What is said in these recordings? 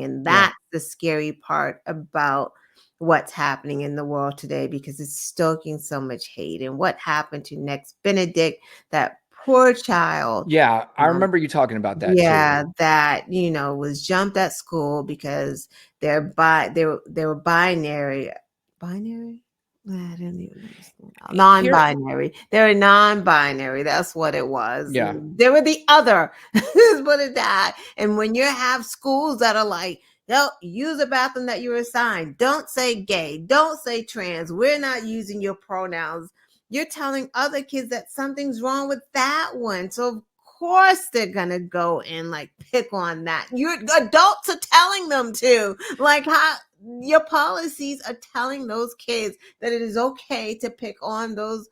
And that's the scary part about what's happening in the world today, because it's stoking so much hate. And what happened to Nex Benedict, that poor child. Yeah, I remember you talking about that Yeah, too. that, was jumped at school because they were binary. Binary? I don't even understand. Non-binary. They were non-binary. That's what it was. Yeah. They were the other. Is what it that. And when you have schools that are like, no, use a bathroom that you're assigned. Don't say gay. Don't say trans. We're not using your pronouns. You're telling other kids that something's wrong with that one. So of course they're gonna go and like pick on that. Your adults are telling them to. Like, how your policies are telling those kids that it is okay to pick on those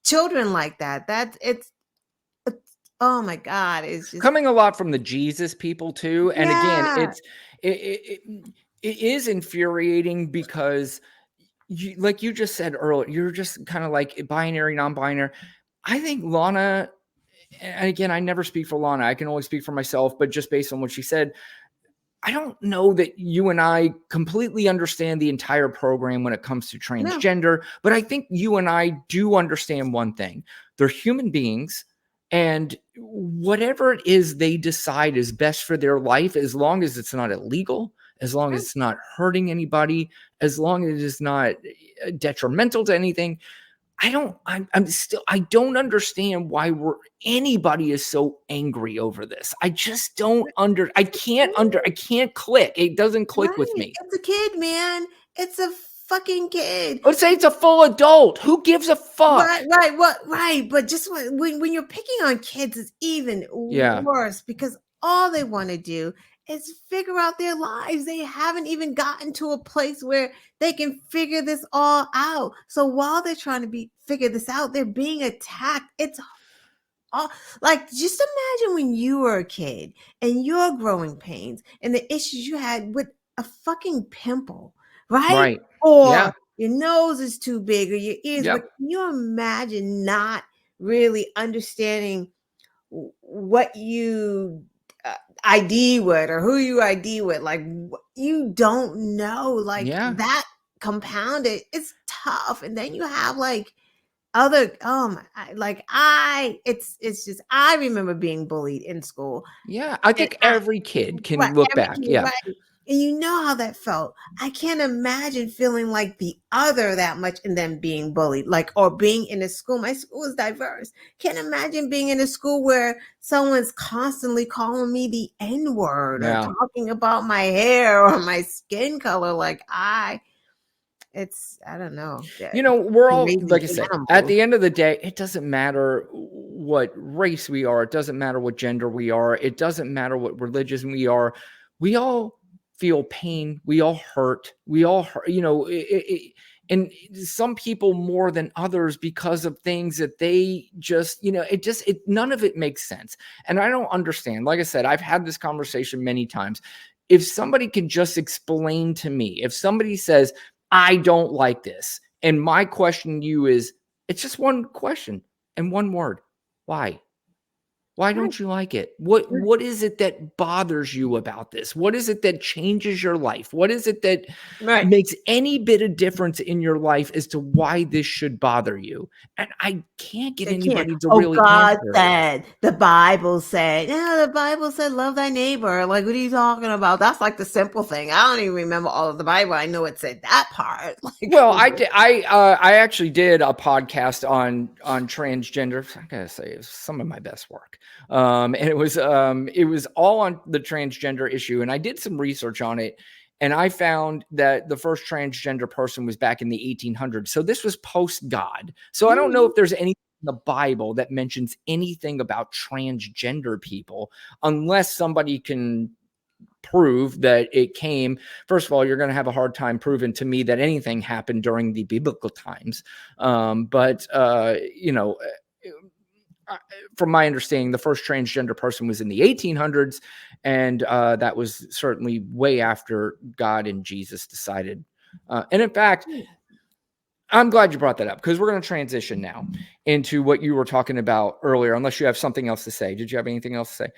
children like that. It's oh my God, it's just coming a lot from the Jesus people too. And again, it is infuriating because like you just said earlier, you're just kind of like binary, non-binary. I think Lana, and again, I never speak for Lana. I can only speak for myself, but just based on what she said, I don't know that you and I completely understand the entire program when it comes to transgender, but I think you and I do understand one thing. They're human beings, and whatever it is they decide is best for their life, as long as it's not illegal, as long as it's not hurting anybody, as long as it is not detrimental to anything, I don't understand why anybody is so angry over this. I just I can't click. It doesn't click with me. It's a kid, man. It's a fucking kid. Let's say it's a full adult. Who gives a fuck? Right. But just when you're picking on kids, it's even worse, because all they want to do is figure out their lives. They haven't even gotten to a place where they can figure this all out. So while they're trying to figure this out, they're being attacked. It's like, just imagine when you were a kid and your growing pains and the issues you had with a fucking pimple, right? Or your nose is too big, or your ears. But can you imagine not really understanding what you ID with, or who you ID with? Like, you don't know. Like, that compounded, it's tough. And then you have like other it's just, I remember being bullied in school. I think every kid can look back. Right. And you know how that felt. I can't imagine feeling like the other that much and then being bullied, like, or being in a school. My school is diverse. Can't imagine being in a school where someone's constantly calling me the N-word or talking about my hair or my skin color. Like, I don't know. We're all, like I said, at the end of the day, it doesn't matter what race we are. It doesn't matter what gender we are. It doesn't matter what religion we are. We all feel pain. We all hurt. And some people more than others because of things that they just, none of it makes sense. And I don't understand. Like I said, I've had this conversation many times. If somebody can just explain to me, if somebody says, I don't like this, and my question to you is, it's just one question and one word. Why? Why don't you like it? What is it that bothers you about this? What is it that changes your life? What is it that makes any bit of difference in your life as to why this should bother you? And I can't get anybody to really God answer. said, the Bible said, the Bible said, love thy neighbor. Like, what are you talking about? That's like the simple thing. I don't even remember all of the Bible. I know it said that part. Like, well, I actually did a podcast on transgender. I gotta say, it was some of my best work. And it was all on the transgender issue. And I did some research on it, and I found that the first transgender person was back in the 1800s. So this was post God. So I don't know if there's anything in the Bible that mentions anything about transgender people, unless somebody can prove that it came. First of all, you're going to have a hard time proving to me that anything happened during the biblical times. But from my understanding, the first transgender person was in the 1800s, and that was certainly way after God and Jesus decided. And in fact, I'm glad you brought that up, because we're going to transition now into what you were talking about earlier, unless you have something else to say. Did you have anything else to say?